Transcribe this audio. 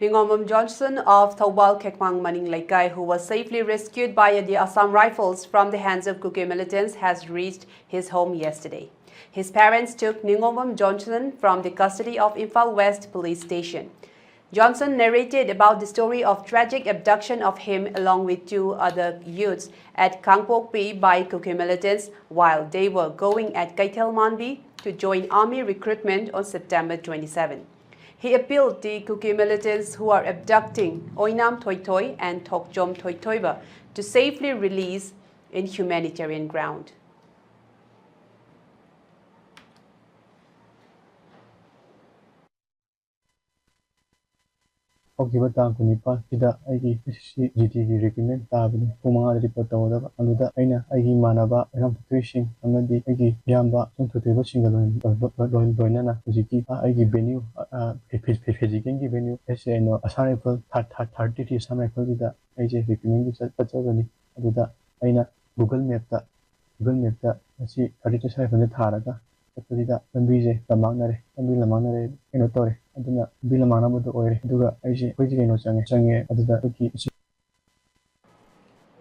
Hingomam Johnson of Thawbal Kekmang Maning Laikai, who was safely rescued by the Assam Rifles from the hands of Kuki militants, has reached his home yesterday. His parents took Hingomam Johnson from the custody of Imphal West Police Station. Johnson narrated about the story of tragic abduction of him along with two other youths at Kangpokpi by Kuki militants while they were going at Kaithal Manbi to join army recruitment on September 27. He appealed the Kuki militants who are abducting Oinam Toitoi and Tokjom Toitoiba to safely release in humanitarian ground. Tang Kunipa, Ida, Igi, GTV recommend Tabini, Puma Ripota, Anuda, Aina, Igi Manaba, Ram Fishing, Amadi, Igi, Yamba, some to the single Doinana, Ziki, Igi venue, Fijikingi venue, SNO, a sample, 30 sample, Ida, AJ recommend Patagoni, Aduda, Aina, Google Map, see, 37 Taraga. Lambize, Lamanare, Lamanare, Inotore, Aduna, Bilamana, the oil, Duga, Aji, Pujino Sange, Aduna,